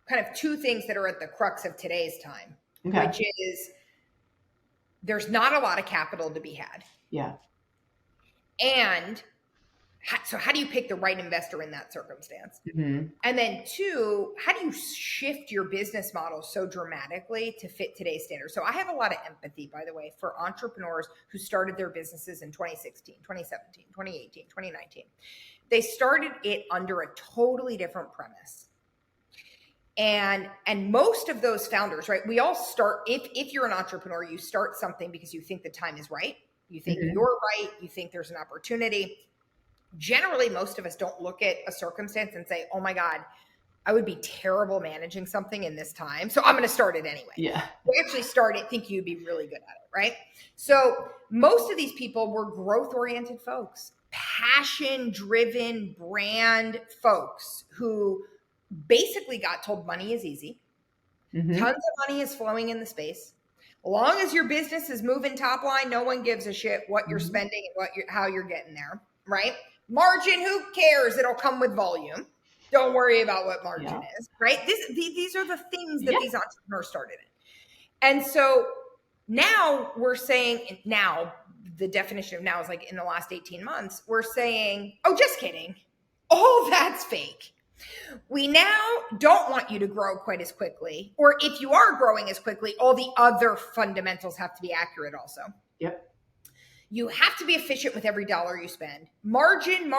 kind of two things that are at the crux of today's time, Okay. which is there's not a lot of capital to be had. Yeah. And so how do you pick the right investor in that circumstance? Mm-hmm. And then two, how do you shift your business model so dramatically to fit today's standards? So I have a lot of empathy, by the way, for entrepreneurs who started their businesses in 2016, 2017, 2018, 2019. They started it under a totally different premise. And most of those founders, right? We all start, if you're an entrepreneur, you start something because you think the time is right. You think you're right. You think there's an opportunity. Generally, most of us don't look at a circumstance and say, oh my God, I would be terrible managing something in this time, so I'm going to start it anyway. Yeah. We actually start it thinking you'd be really good at it, right? So most of these people were growth-oriented folks, passion-driven brand folks who basically got told money is easy. Tons of money is flowing in the space. As long as your business is moving top line, no one gives a shit what you're spending and how you're getting there, right? Margin, who cares? It'll come with volume. Don't worry about what margin is, right? These are the things that these entrepreneurs started in. And so now we're saying, now the definition of now is like in the last 18 months, we're saying, oh, just kidding. All that's fake. We now don't want you to grow quite as quickly. Or if you are growing as quickly, all the other fundamentals have to be accurate also. Yep. You have to be efficient with every dollar you spend. Margin,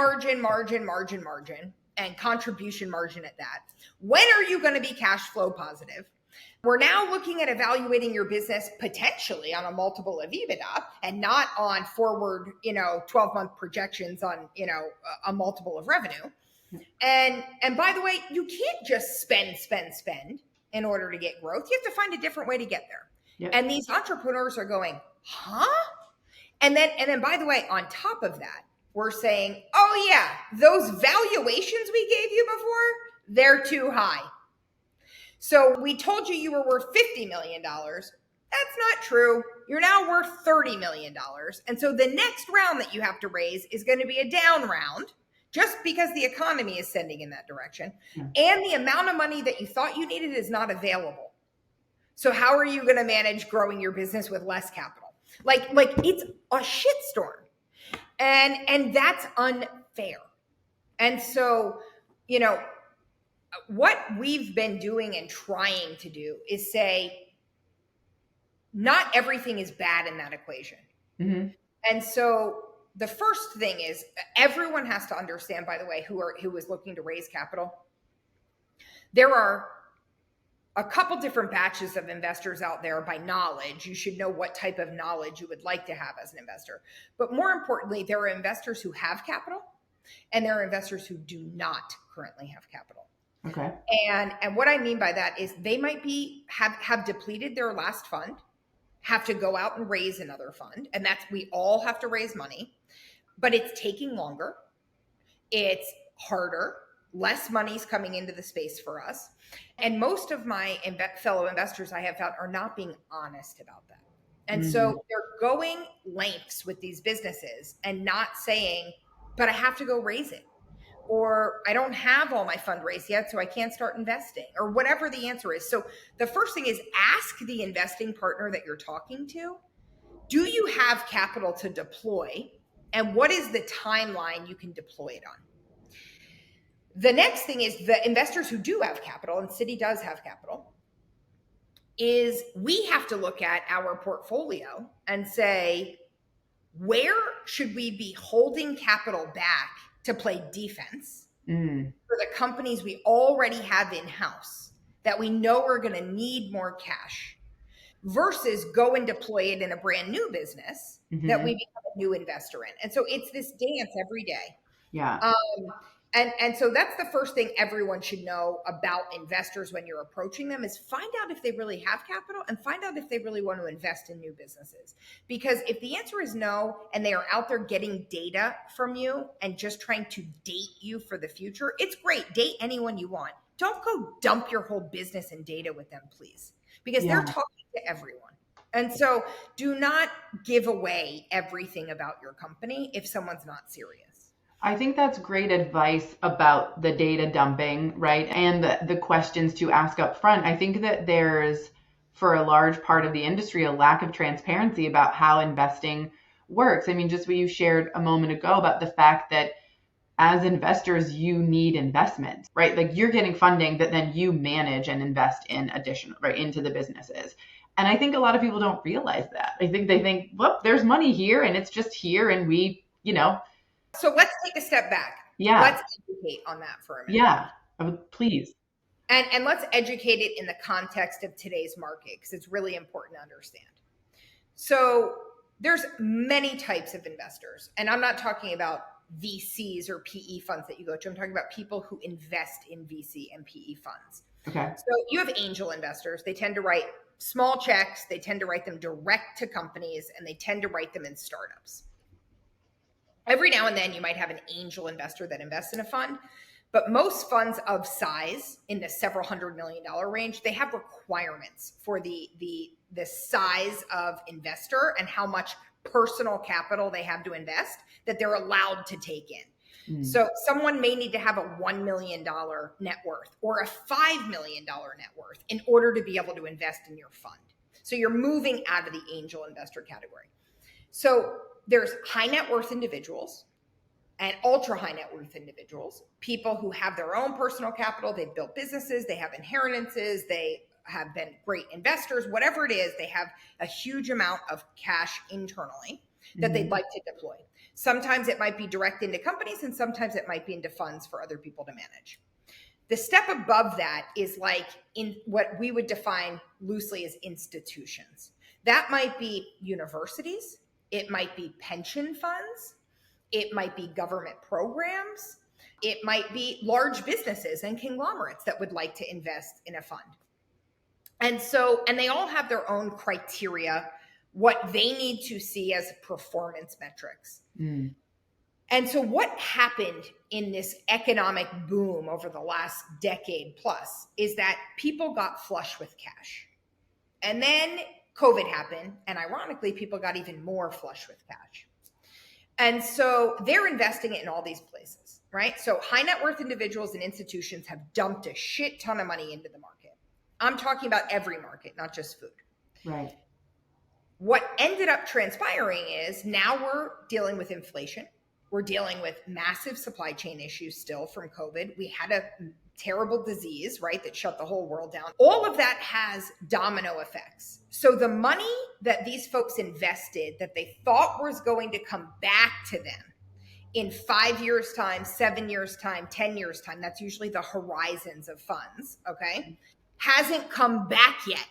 and contribution margin at that. When are you going to be cash flow positive? We're now looking at evaluating your business potentially on a multiple of EBITDA and not on forward, 12-month projections on, a multiple of revenue. And by the way, you can't just spend in order to get growth. You have to find a different way to get there. Yep. And these entrepreneurs are going, huh? And then, by the way, on top of that, we're saying, oh yeah, those valuations we gave you before, they're too high. So we told you were worth $50 million. That's not true. You're now worth $30 million. And so the next round that you have to raise is going to be a down round, just because the economy is sending in that direction. And the amount of money that you thought you needed is not available. So how are you going to manage growing your business with less capital? Like it's a shitstorm. And that's unfair. And so, what we've been doing and trying to do is say, not everything is bad in that equation. And so the first thing is everyone has to understand, by the way, who is looking to raise capital. There are a couple different batches of investors out there by knowledge. You should know what type of knowledge you would like to have as an investor. But more importantly, there are investors who have capital and there are investors who do not currently have capital. Okay. And what I mean by that is they might have depleted their last fund, have to go out and raise another fund. And we all have to raise money, but it's taking longer. It's harder. Less money's coming into the space for us. And most of my fellow investors I have found are not being honest about that. And so they're going lengths with these businesses and not saying, but I have to go raise it. Or I don't have all my fundraise yet, so I can't start investing, or whatever the answer is. So the first thing is ask the investing partner that you're talking to, do you have capital to deploy? And what is the timeline you can deploy it on? The next thing is the investors who do have capital, and Siddhi does have capital, is we have to look at our portfolio and say, where should we be holding capital back to play defense for the companies we already have in-house that we know are going to need more cash versus go and deploy it in a brand new business that we become a new investor in. And so it's this dance every day. Yeah. And so that's the first thing everyone should know about investors when you're approaching them is find out if they really have capital and find out if they really want to invest in new businesses. Because if the answer is no, and they are out there getting data from you and just trying to date you for the future, it's great. Date anyone you want. Don't go dump your whole business and data with them, please, because they're talking to everyone. And so do not give away everything about your company if someone's not serious. I think that's great advice about the data dumping, right? And the questions to ask up front. I think that there's, for a large part of the industry, a lack of transparency about how investing works. I mean, just what you shared a moment ago about the fact that as investors, you need investment, right? Like you're getting funding that then you manage and invest in additional, right, into the businesses. And I think a lot of people don't realize that. I think they think, well, there's money here and it's just here and we, So let's take a step back. yeah, Let's educate on that for a minute. yeah, I would please. And let's educate it in the context of today's market because it's really important to understand. So there's many types of investors, and I'm not talking about VCs or PE funds that you go to. I'm talking about people who invest in VC and PE funds. Okay. So you have angel investors. They tend to write small checks. They tend to write them direct to companies, and they tend to write them in startups. Every now and then you might have an angel investor that invests in a fund, but most funds of size in the several $100 million range, they have requirements for the size of investor and how much personal capital they have to invest that they're allowed to take in. So someone may need to have a $1 million net worth or a $5 million net worth in order to be able to invest in your fund. So you're moving out of the angel investor category. So there's high net worth individuals and ultra high net worth individuals, people who have their own personal capital, they've built businesses, they have inheritances, they have been great investors, whatever it is, they have a huge amount of cash internally that they'd like to deploy. Sometimes it might be direct into companies and sometimes it might be into funds for other people to manage. The step above that is like in what we would define loosely as institutions. That might be universities, it might be pension funds, it might be government programs, it might be large businesses and conglomerates that would like to invest in a fund. And they all have their own criteria, what they need to see as performance metrics. And so what happened in this economic boom over the last decade plus is that people got flush with cash. And then COVID happened, and ironically, people got even more flush with cash. And so they're investing it in all these places, right? So high net worth individuals and institutions have dumped a shit ton of money into the market. I'm talking about every market, not just food. Right. What ended up transpiring is now we're dealing with inflation. We're dealing with massive supply chain issues still from COVID. We had a terrible disease, right, that shut the whole world down. All of that has domino effects. So the money that these folks invested that they thought was going to come back to them in 5 years' time, 7 years' time, 10 years' time, that's usually the horizons of funds, okay, hasn't come back yet.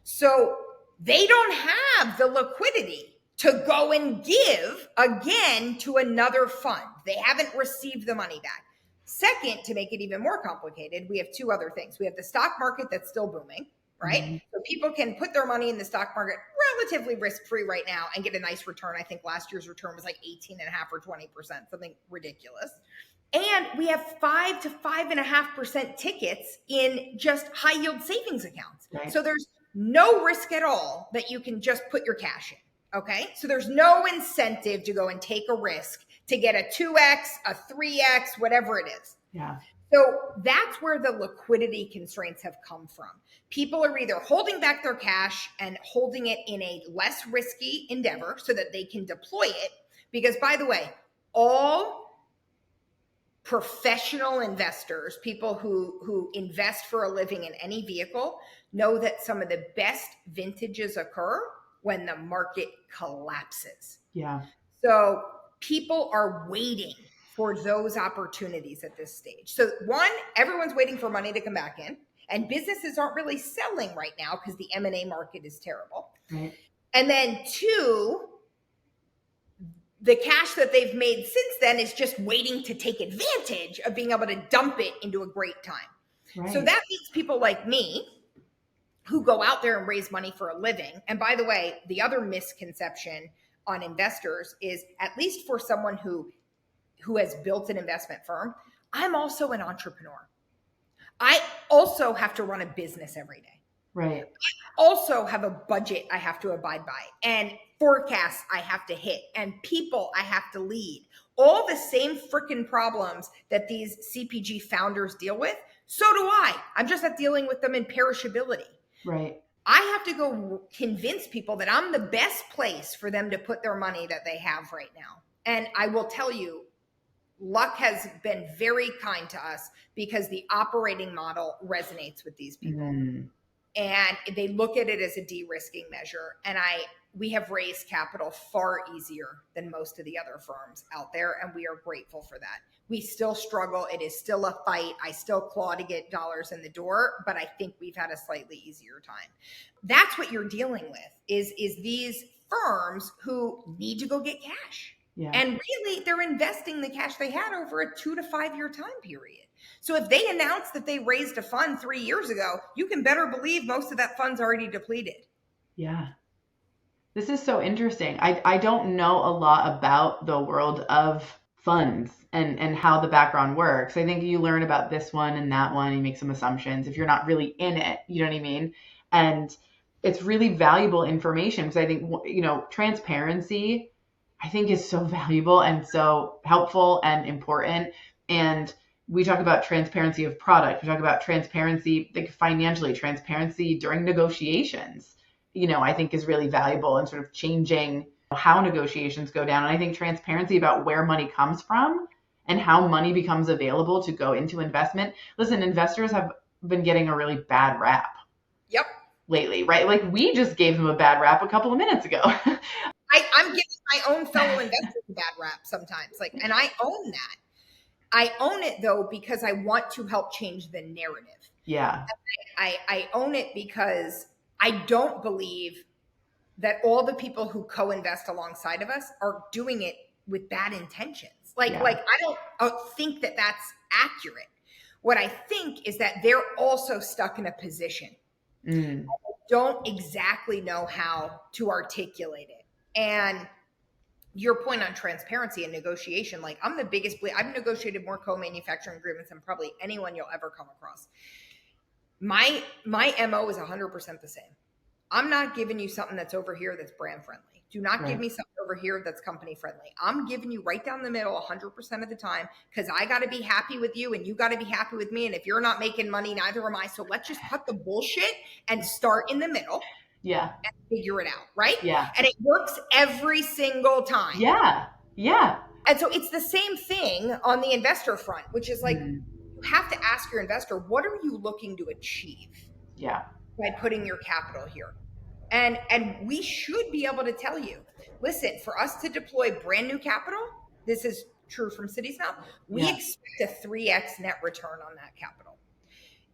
So they don't have the liquidity to go and give again to another fund. They haven't received the money back. Second, to make it even more complicated, we have two other things. We have the stock market that's still booming, right? So people can put their money in the stock market relatively risk-free right now and get a nice return. I think last year's return was like 18.5 or 20%, something ridiculous. And we have 5 to 5.5% tickets in just high yield savings accounts. Right. So there's no risk at all that you can just put your cash in. Okay. So there's no incentive to go and take a risk to get a 2X, a 3X, whatever it is. Yeah. So that's where the liquidity constraints have come from. People are either holding back their cash and holding it in a less risky endeavor so that they can deploy it. Because by the way, all professional investors, people who invest for a living in any vehicle, know that some of the best vintages occur when the market collapses. Yeah. So people are waiting for those opportunities at this stage. So one, everyone's waiting for money to come back in, and businesses aren't really selling right now because the M&A market is terrible. Right. And then two, the cash that they've made since then is just waiting to take advantage of being able to dump it into a great time. Right. So that means people like me who go out there and raise money for a living. And by the way, the other misconception on investors is, at least for someone who has built an investment firm, I'm also an entrepreneur. I also have to run a business every day. Right. I also have a budget I have to abide by. And forecasts I have to hit, and people I have to lead. All the same freaking problems that these CPG founders deal with, so do I. I'm just not dealing with them in perishability. Right. I have to go convince people that I'm the best place for them to put their money that they have right now. And I will tell you, luck has been very kind to us because the operating model resonates with these people. And they look at it as a de-risking measure. And we have raised capital far easier than most of the other firms out there, and we are grateful for that. We still struggle. It is still a fight. I still claw to get dollars in the door, but I think we've had a slightly easier time. That's what you're dealing with is these firms who need to go get cash. Yeah. And really, they're investing the cash they had over a 2 to 5 year time period. So if they announced that they raised a fund 3 years ago, you can better believe most of that fund's already depleted. Yeah. This is so interesting. I don't know a lot about the world of funds and how the background works. I think you learn about this one and that one, you make some assumptions if you're not really in it, you know what I mean? And it's really valuable information because I think, transparency, I think is so valuable and so helpful and important. And we talk about transparency of product. We talk about transparency, like financially, transparency during negotiations, I think is really valuable in sort of changing how negotiations go down. And I think transparency about where money comes from and how money becomes available to go into investment. Listen, investors have been getting a really bad rap. Yep. Lately, right? Like we just gave them a bad rap a couple of minutes ago. I'm giving my own fellow investors a bad rap sometimes. And I own that. I own it though, because I want to help change the narrative. Yeah. I own it because I don't believe that all the people who co-invest alongside of us are doing it with bad intentions. I don't think that that's accurate. What I think is that they're also stuck in a position. I don't exactly know how to articulate it. And your point on transparency and negotiation, I'm the biggest, I've negotiated more co-manufacturing agreements than probably anyone you'll ever come across. My MO is 100% the same. I'm not giving you something that's over here that's brand friendly. Do not give me something over here that's company friendly. I'm giving you right down the middle 100% of the time because I got to be happy with you and you got to be happy with me. And if you're not making money, neither am I. So let's just cut the bullshit and start in the middle. Yeah. And figure it out. Right? Yeah. And it works every single time. Yeah. Yeah. And so it's the same thing on the investor front, which is you have to ask your investor, what are you looking to achieve? Yeah. By putting your capital here. And we should be able to tell you, listen, for us to deploy brand new capital, this is true from Siddhi's mouth, we expect a 3x net return on that capital.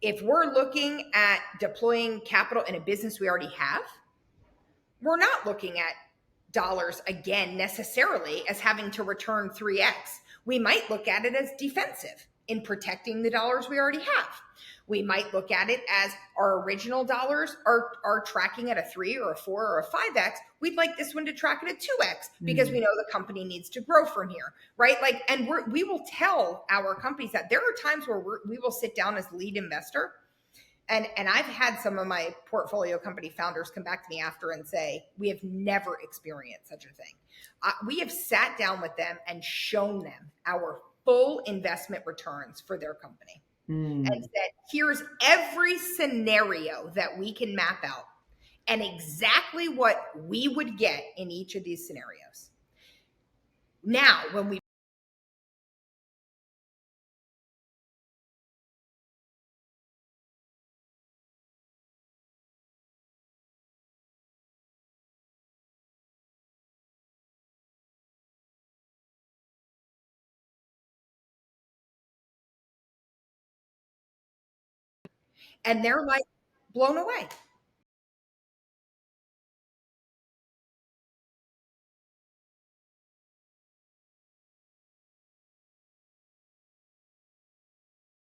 If we're looking at deploying capital in a business we already have, we're not looking at dollars again necessarily as having to return 3x. We might look at it as defensive in protecting the dollars we already have. We might look at it as our original dollars are tracking at a 3 or a 4 or a 5x. We'd like this one to track at a 2x because we know the company needs to grow from here, right? And we will tell our companies that there are times where we will sit down as lead investor. And I've had some of my portfolio company founders come back to me after and say, we have never experienced such a thing. We have sat down with them and shown them our full investment returns for their company. And said, here's every scenario that we can map out and exactly what we would get in each of these scenarios. Now, when we and they're blown away.